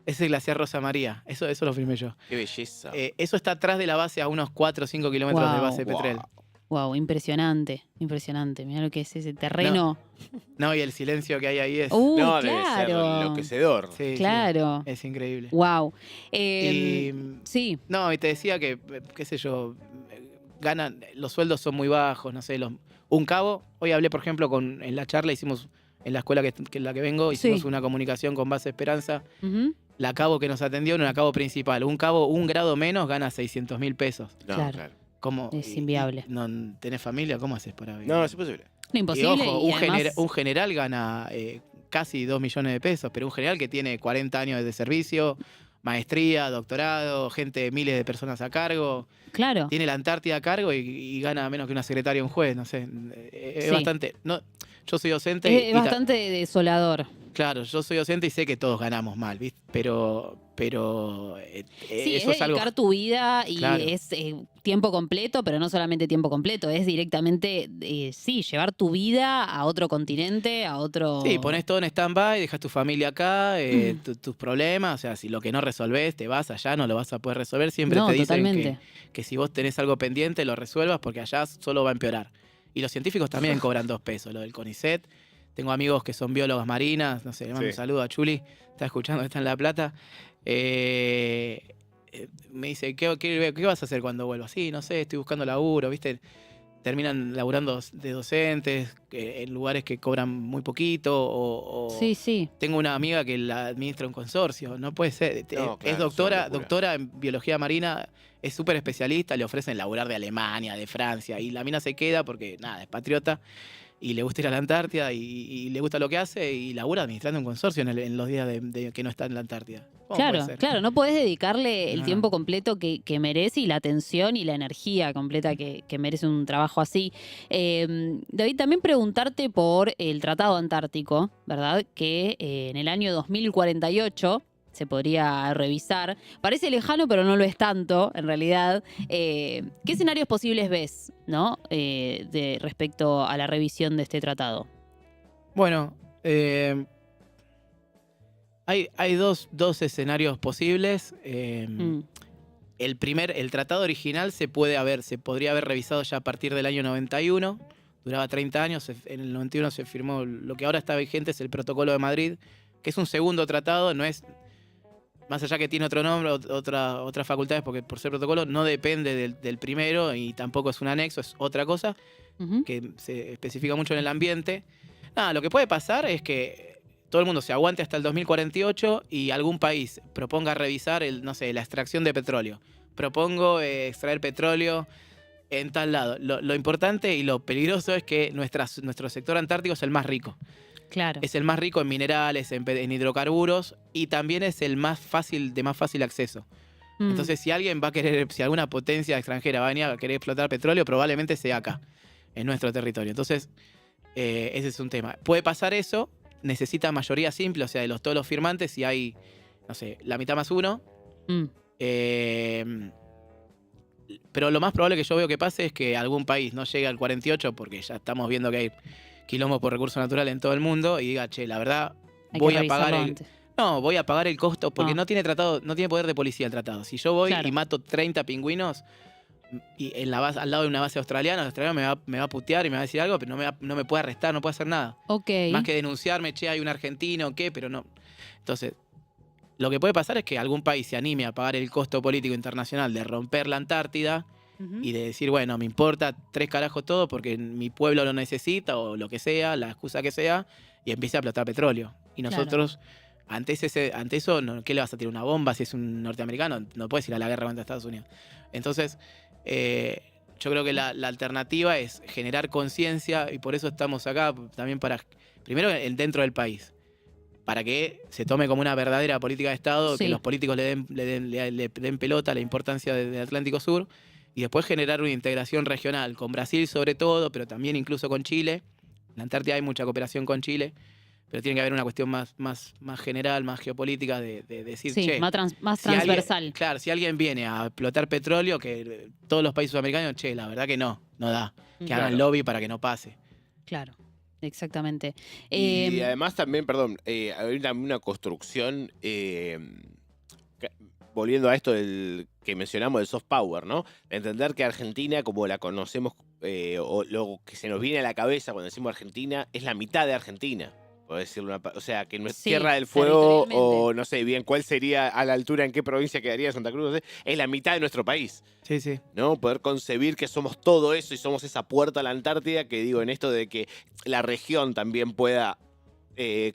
Es el glaciar Rosa María, eso lo firmé yo. Qué belleza. Eso está atrás de la base a unos 4 o 5 kilómetros de Wow. base Petrel. Wow, impresionante, impresionante. Mirá lo que es ese terreno. No, y el silencio que hay ahí es... No, debe ser claro. enloquecedor. Sí, Claro. sí, es increíble. Wow. Y Sí. te decía que, qué sé yo, los sueldos son muy bajos, no sé, un cabo, hoy hablé por ejemplo en la charla, hicimos en la escuela que en la que vengo, hicimos Sí. una comunicación con Base Esperanza, Ujú. la cabo que nos atendió era una cabo principal, un cabo un grado menos gana 600.000 pesos. No, Claro. claro. ¿Cómo? Es inviable. ¿No tenés familia? ¿Cómo haces para vivir? No, no es imposible. No, Y imposible. ojo, y además- un general gana casi 2 millones de pesos, pero un general que tiene 40 años de servicio, maestría, doctorado, miles de personas a cargo, Claro. tiene la Antártida a cargo y gana menos que una secretaria o un juez, no sé. Es Sí. bastante... No, yo soy docente... Es bastante desolador. Claro, yo soy docente y sé que todos ganamos mal, ¿viste? Pero Sí, eso es es algo... dedicar tu vida y Claro. es tiempo completo, pero no solamente tiempo completo, es directamente, sí, llevar tu vida a otro continente, a otro... Sí, pones todo en stand-by, dejas tu familia acá, tus problemas, o sea, si lo que no resolvés, te vas allá, no lo vas a poder resolver. Siempre No, te dicen totalmente. que si vos tenés algo pendiente, lo resuelvas porque allá solo va a empeorar. Y los científicos también cobran 2 pesos, lo del CONICET. Tengo amigos que son biólogas marinas, no sé, le mando un Sí. saludo a Chuli, está escuchando, está en La Plata. Me dice, ¿qué vas a hacer cuando vuelvas? Sí, no sé, estoy buscando laburo, ¿viste? Terminan laburando de docentes en lugares que cobran muy poquito o Sí, sí. tengo una amiga que la administra un consorcio, no puede ser. No, Es claro, doctora, es una locura. doctora en biología marina, es súper especialista, le ofrecen laburar de Alemania, de Francia, y la mina se queda porque, nada, es patriota y le gusta ir a la Antártida y le gusta lo que hace y labura administrando un consorcio en los días de que no está en la Antártida. ¿Cómo Claro, puede ser? claro, no podés dedicarle el No. tiempo completo que merece y la atención y la energía completa que merece un trabajo así. David, también preguntarte por el Tratado Antártico, ¿verdad? Que en el año 2048 se podría revisar. Parece lejano, pero no lo es tanto, en realidad. ¿Qué escenarios posibles ves, no? Respecto a la revisión de este tratado. Bueno, hay dos escenarios posibles. El tratado original se podría haber revisado ya a partir del año 91. Duraba 30 años. En el 91 se firmó lo que ahora está vigente, es el Protocolo de Madrid, que es un segundo tratado, no es... Más allá que tiene otro nombre, otras facultades, porque por ser protocolo no depende del primero y tampoco es un anexo, es otra cosa Ujú. que se especifica mucho en el ambiente. Nada, lo que puede pasar es que todo el mundo se aguante hasta el 2048 y algún país proponga revisar no sé, la extracción de petróleo. Propongo extraer petróleo en tal lado. Lo importante y lo peligroso es que nuestro sector antártico es el más rico. Claro. Es el más rico en minerales, en hidrocarburos y también es el de más fácil acceso. Mm. Entonces, si alguna potencia extranjera va a venir a querer explotar petróleo, probablemente sea acá, en nuestro territorio. Entonces, ese es un tema. Puede pasar eso, necesita mayoría simple, o sea, de todos los firmantes, si hay, no sé, la mitad más uno. Mm. Pero lo más probable que yo veo que pase es que algún país no llegue al 48, porque ya estamos viendo que hay quilombo por recursos naturales en todo el mundo, y diga, che, la verdad, Hay que voy a revisarlo pagar antes. No, voy a pagar el costo, porque Ah. no tiene tratado, no tiene poder de policía el tratado. Si yo voy Claro. y mato 30 pingüinos y en la base, al lado de una base australiana, el australiano me va a putear y me va a decir algo, pero no me puede arrestar, no puede hacer nada. Ok. Más que denunciarme, che, hay un argentino, ¿qué? Pero no. Entonces, lo que puede pasar es que algún país se anime a pagar el costo político internacional de romper la Antártida Ujú. y de decir, bueno, me importa 3 carajos todo porque mi pueblo lo necesita o lo que sea, la excusa que sea, y empiece a explotar petróleo. Y Claro. nosotros, ante eso, ¿qué le vas a tirar una bomba si es un norteamericano? No puedes ir a la guerra contra Estados Unidos. Entonces, yo creo que la alternativa es generar conciencia y por eso estamos acá también primero dentro del país, para que se tome como una verdadera política de Estado, Sí. que los políticos le den pelota a la importancia del Atlántico Sur, y después generar una integración regional, con Brasil sobre todo, pero también incluso con Chile. En la Antártida hay mucha cooperación con Chile, pero tiene que haber una cuestión más general, más geopolítica, de decir, Sí, che, más si alguien- transversal. claro, si alguien viene a explotar petróleo, que todos los países sudamericanos, che, la verdad que no da. Que Claro. hagan lobby para que no pase. Claro, exactamente. Y Em, además también, perdón, hay una construcción, volviendo a esto del que mencionamos del soft power, ¿no? Entender que Argentina, como la conocemos, o lo que se nos viene a la cabeza cuando decimos Argentina, es la mitad de Argentina. Por decirlo o sea, que no es Sí, Tierra del Fuego o territorialmente. no sé bien cuál sería a la altura, en qué provincia quedaría Santa Cruz, no sé, es la mitad de nuestro país. Sí, sí. ¿No? Poder concebir que somos todo eso y somos esa puerta a la Antártida, que digo, en esto de que la región también pueda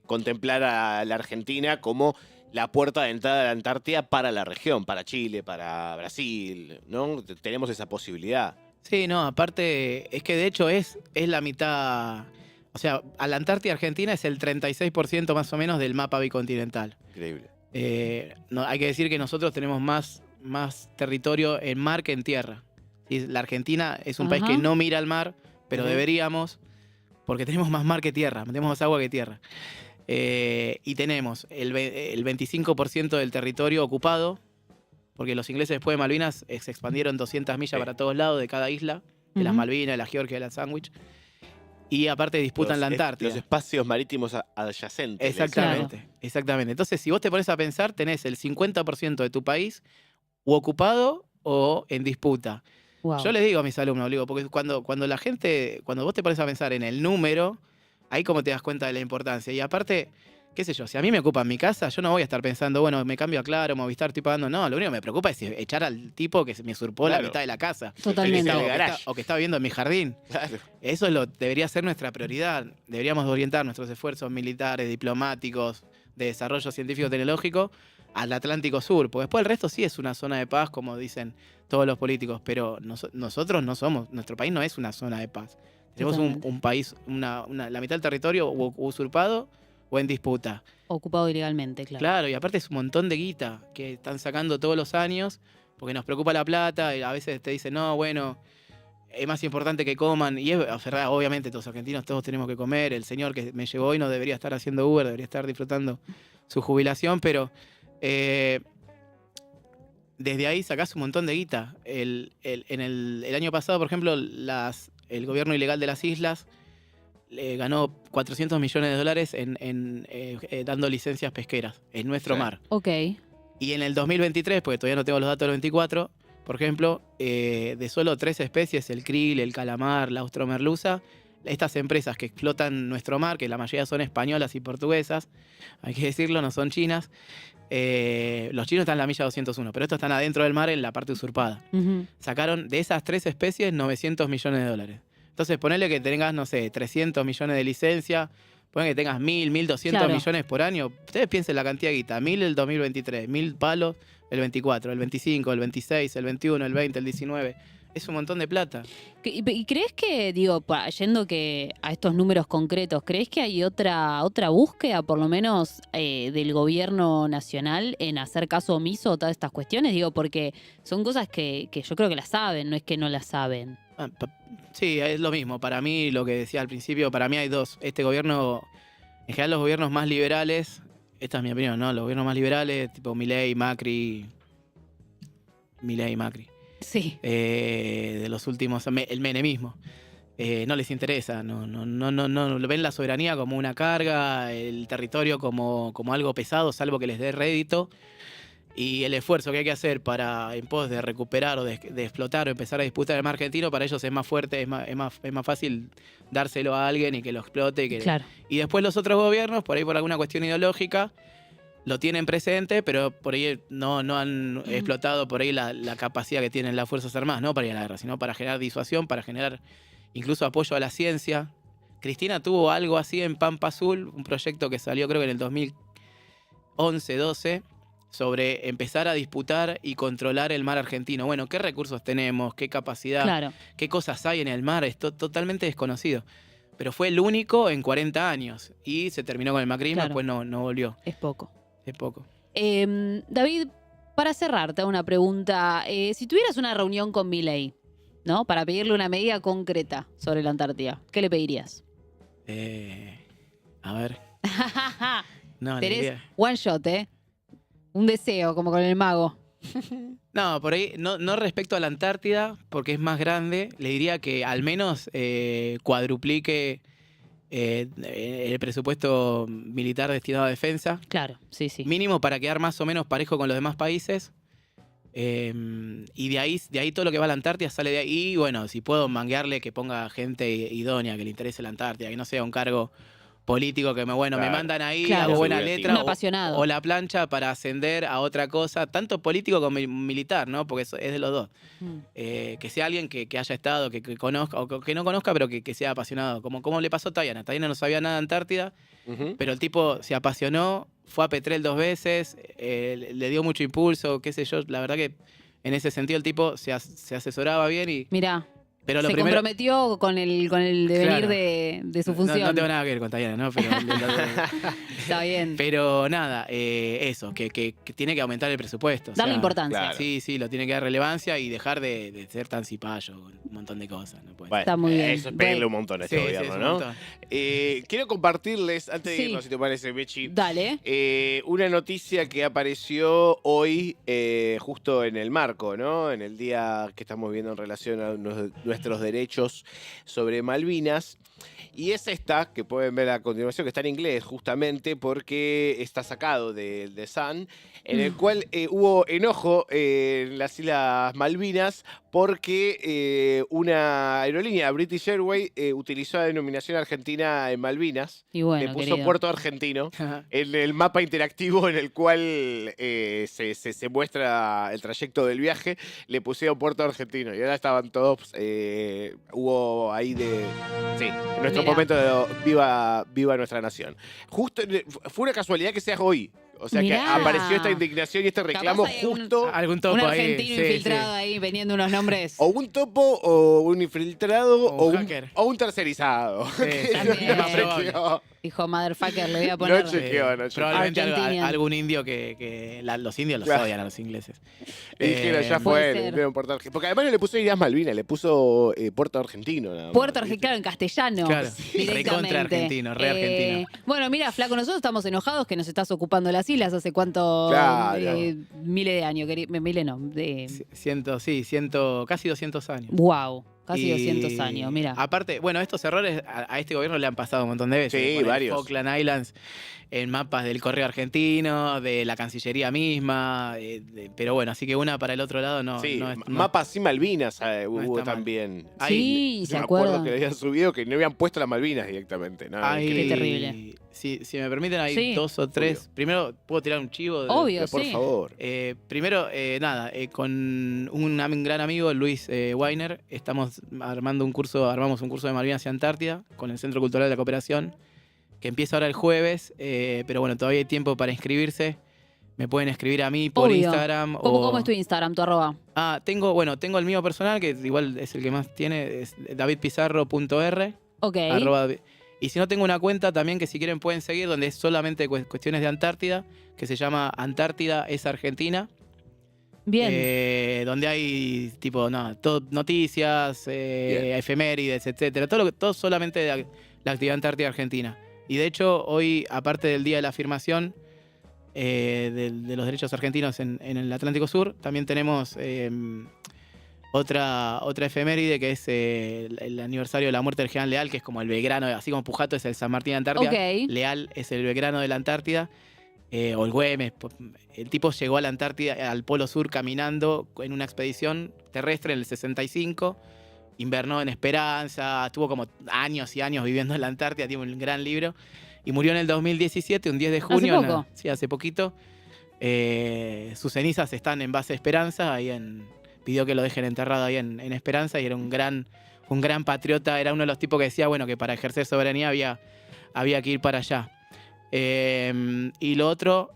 contemplar a la Argentina como la puerta de entrada a la Antártida para la región, para Chile, para Brasil, ¿no? Tenemos esa posibilidad. Sí, no, aparte, es que de hecho es la mitad. O sea, a la Antártida Argentina es el 36% más o menos del mapa bicontinental. Increíble. Hay que decir que nosotros tenemos más territorio en mar que en tierra. ¿Sí? La Argentina es un país Ajá. que no mira al mar, pero Ujú. deberíamos, porque tenemos más mar que tierra, tenemos más agua que tierra. Y tenemos el 25% del territorio ocupado, porque los ingleses después de Malvinas se expandieron 200 millas Sí. para todos lados de cada isla, de las Ujú. Malvinas, de la Georgia, de la Sandwich. Y aparte disputan la Antártida. Los espacios marítimos adyacentes. le decimos, Exactamente, exactamente. Entonces, si vos te pones a pensar, tenés el 50% de tu país o ocupado o en disputa. Wow. Yo les digo a mis alumnos, digo, porque cuando vos te pones a pensar en el número, ahí como te das cuenta de la importancia. Y aparte, qué sé yo, si a mí me ocupa mi casa, yo no voy a estar pensando, bueno, me cambio a Claro, Movistar, estoy pagando. No, lo único que me preocupa es echar al tipo que me usurpó la Claro. mitad de la casa. Totalmente. O que está viviendo en mi jardín. Claro. Eso debería ser nuestra prioridad. Deberíamos orientar nuestros esfuerzos militares, diplomáticos, de desarrollo científico-tecnológico al Atlántico Sur. Porque después el resto sí es una zona de paz, como dicen todos los políticos. Pero nosotros no somos, nuestro país no es una zona de paz. Tenemos Totalmente. un país, la mitad del territorio usurpado o en disputa. Ocupado ilegalmente, claro. Claro, y aparte es un montón de guita que están sacando todos los años porque nos preocupa la plata y a veces te dicen, no, bueno, es más importante que coman. Y es verdad, obviamente todos los argentinos todos tenemos que comer. El señor que me llegó hoy no debería estar haciendo Uber, debería estar disfrutando su jubilación, pero desde ahí sacás un montón de guita. En el año pasado, por ejemplo, el gobierno ilegal de las islas ganó $400 millones dando licencias pesqueras en nuestro Sí. mar. Ok. Y en el 2023, porque todavía no tengo los datos del 24, por ejemplo, de solo 3 especies, el krill, el calamar, la austromerluza, estas empresas que explotan nuestro mar, que la mayoría son españolas y portuguesas, hay que decirlo, no son chinas, los chinos están en la milla 201, pero estos están adentro del mar en la parte usurpada. Ujú. Sacaron de esas 3 especies $900 millones. Entonces, ponele que tengas, no sé, 300 millones de licencia, ponele que tengas 1.200 Claro. millones por año. Ustedes piensen la cantidad de guita, 1.000 el 2023, 1.000 palos el 24, el 25, el 26, el 21, el 20, el 19. Es un montón de plata. ¿Y crees que, digo, yendo a estos números concretos, crees que hay otra búsqueda, por lo menos del gobierno nacional, en hacer caso omiso a todas estas cuestiones? Digo, porque son cosas que yo creo que las saben, no es que no las saben. Sí, es lo mismo. Para mí, lo que decía al principio, para mí hay dos. Este gobierno, en general los gobiernos más liberales, esta es mi opinión, ¿no? Los gobiernos más liberales, tipo Milei, Macri, Sí. de los últimos, el menemismo. no les interesa, no ven la soberanía como una carga, el territorio como algo pesado, salvo que les dé rédito. Y el esfuerzo que hay que hacer para, en pos de recuperar o de explotar o empezar a disputar el mar argentino, para ellos es más fuerte, es más fácil dárselo a alguien y que lo explote. Claro. Y después los otros gobiernos, por ahí por alguna cuestión ideológica, lo tienen presente, pero por ahí no han explotado por ahí la capacidad que tienen las Fuerzas Armadas, no para ir a la guerra, sino para generar disuasión, para generar incluso apoyo a la ciencia. Cristina tuvo algo así en Pampa Azul, un proyecto que salió creo que en el 2011-12, sobre empezar a disputar y controlar el mar argentino. Bueno, ¿qué recursos tenemos? ¿Qué capacidad? Claro. ¿Qué cosas hay en el mar? Esto totalmente desconocido. Pero fue el único en 40 años. Y se terminó con el macrismo, Claro. después no volvió. Es poco. Es poco. David, para cerrar, te hago una pregunta. Si tuvieras una reunión con Milei, ¿no? Para pedirle una medida concreta sobre la Antártida, ¿qué le pedirías? A ver. No, le Tenés diría- one shot, ¿eh? Un deseo, como con el mago. No, por ahí, no respecto a la Antártida, porque es más grande, le diría que al menos cuadruplique el presupuesto militar destinado a defensa, Claro, sí, sí. mínimo para quedar más o menos parejo con los demás países. Y de ahí todo lo que va a la Antártida sale de ahí. Y bueno, si puedo manguearle que ponga gente idónea, que le interese la Antártida, que no sea un cargo político que me Claro. mandan ahí, Claro. hago buena Un letra apasionado. o la plancha para ascender a otra cosa, tanto político como militar, ¿no? Porque eso es de los dos. Mm. Que sea alguien que haya estado, que conozca, o que no conozca, pero que sea apasionado. Como le pasó a Tayana. Tayana no sabía nada de Antártida, Ujú. pero el tipo se apasionó, fue a Petrel 2 veces, le dio mucho impulso, qué sé yo. La verdad que en ese sentido el tipo se asesoraba bien. Mirá, Pero lo se primero, comprometió con el devenir Claro. de su no función. tengo nada que ver con Tayana, ¿no? Pero, Está bien. pero nada, eso, que tiene que aumentar el presupuesto. o Darle sea, importancia. claro. Sí, lo tiene que dar relevancia y dejar de ser tan cipayo, un montón de cosas. No puede Bueno, Está muy bien. eso es pedirle Bueno. un montón a ser. este Sí, gobierno, es un ¿no? montón. Quiero compartirles, antes de Sí. irnos, si te parece, Mechi, Dale. una noticia que apareció hoy justo en el marco, ¿no? En el día que estamos viendo en relación a nuestros derechos sobre Malvinas. Y es esta, que pueden ver a continuación, que está en inglés justamente porque está sacado de The Sun, en el cual hubo enojo en las Islas Malvinas porque una aerolínea, British Airways, utilizó la denominación argentina en Malvinas. Y bueno, Le puso querido. Puerto Argentino en el mapa interactivo en el cual se muestra el trayecto del viaje. Le pusieron Puerto Argentino y ahora estaban todos, hubo ahí sí, en nuestro Mirá. momento de viva nuestra nación. Justo, fue una casualidad que sea hoy. O sea Mirá. que apareció esta indignación y este reclamo hay un- justo. Algún topo Un ahí. argentino sí, infiltrado ahí vendiendo unos nombres. O un topo, o un infiltrado, O un o hacker. o un tercerizado. Sí, sí, También. es más probable. Dijo motherfucker, le voy a poner. No chequeó, no chequeó. Probablemente Argentinian. algún indio que los indios los Claro. odian a los ingleses. Le dijeron, ya Puede fue, ser. le dieron Puerto Argentino. Porque además no le puso Islas Malvinas, le puso Puerto Argentino. nada más, Puerto ¿viste? Argentino, claro, en castellano. Claro. Directamente. Recontra argentino, re argentino. Bueno, mira, Flaco, nosotros estamos enojados que nos estás ocupando las islas hace cuánto. Claro. Miles de años. Miles no. Casi 200 años. Wow, casi Y 200 años, mira. Aparte, bueno, estos errores a este gobierno le han pasado un montón de veces. Sí, Poner varios. Falkland Islands en mapas del Correo Argentino, de la Cancillería misma. Pero bueno, así que una para el otro lado no. Sí, no es- no- mapas sin Malvinas hubo está mal. también. Sí, Yo ¿se me acuerdo acuerdan? que le habían subido que no habían puesto las Malvinas directamente. ¿no? hay- Qué terrible. Si me permiten, hay Sí. 2 o 3. Primero, ¿puedo tirar un chivo? Obvio. Pero por sí. favor. Primero, con un gran amigo, Luis Weiner, estamos armamos un curso de Malvinas y Antártida con el Centro Cultural de la Cooperación, que empieza ahora el jueves, pero bueno, todavía hay tiempo para inscribirse. Me pueden escribir a mí por Obvio. Instagram. ¿Cómo es tu Instagram, tu arroba? Tengo el mío personal, que igual es el que más tiene, es davidpizarro.r. Ok. Y si no, tengo una cuenta también que si quieren pueden seguir, donde es solamente cuestiones de Antártida, que se llama Antártida es Argentina. Bien. Donde hay tipo noticias, efemérides, etcétera. Todo solamente de la actividad Antártida Argentina. Y de hecho, hoy, aparte del Día de la Afirmación de los Derechos Argentinos en el Atlántico Sur, también tenemos Otra efeméride que es el aniversario de la muerte del general Leal, que es como el Belgrano, así como Pujato es el San Martín de Antártida. Ok. Leal es el Belgrano de la Antártida, o el Güemes. El tipo llegó a la Antártida, al Polo Sur, caminando en una expedición terrestre en el 65. Invernó en Esperanza, estuvo como años y años viviendo en la Antártida, tiene un gran libro. Y murió en el 2017, un 10 de junio. ¿Hace poco? Sí, hace poquito. Sus cenizas están en Base Esperanza, pidió que lo dejen enterrado ahí en Esperanza, y era un gran patriota, era uno de los tipos que decía, bueno, que para ejercer soberanía había que ir para allá. Y lo otro,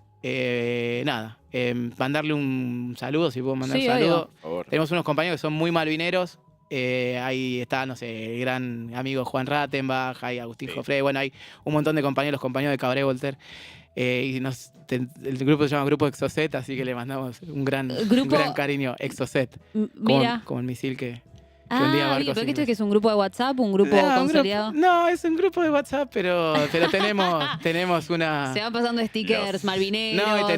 mandarle un saludo, si puedo mandar Sí, un saludo. obvio. Por favor. Tenemos unos compañeros que son muy malvineros. Ahí está, no sé, el gran amigo Juan Rattenbach, hay Agustín Sí. Jofre, bueno, hay un montón de compañeros de Cabaret Voltaire. Y el grupo se llama Grupo Exocet, así que le mandamos un gran cariño. Exocet, Mira. como el misil que un día Ah, barcos ¿pero qué esto ingleses. es un grupo de WhatsApp, un grupo No, consolidado? no, es un grupo de WhatsApp, pero tenemos una... Se van pasando stickers, Los- malvineros. No, y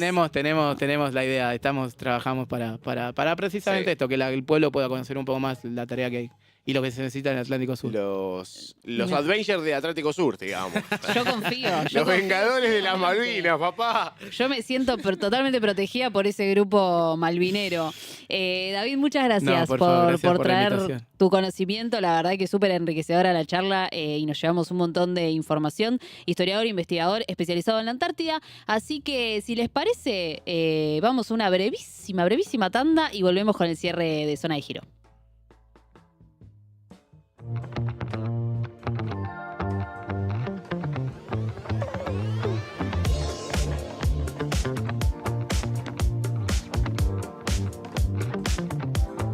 tenemos la idea, trabajamos para precisamente Sí. esto, que el pueblo pueda conocer un poco más la tarea que hay y lo que se necesita en el Atlántico Sur. Los Mira. Avengers del Atlántico Sur, digamos. Yo confío. Los Vengadores de las Malvinas, papá. Yo me siento totalmente protegida por ese grupo malvinero. David, muchas gracias No, por favor, gracias por por la traer invitación. tu conocimiento. La verdad que es súper enriquecedora la charla y nos llevamos un montón de información. Historiador, investigador especializado en la Antártida. Así que, si les parece, vamos a una brevísima tanda y volvemos con el cierre de Zona de Giro.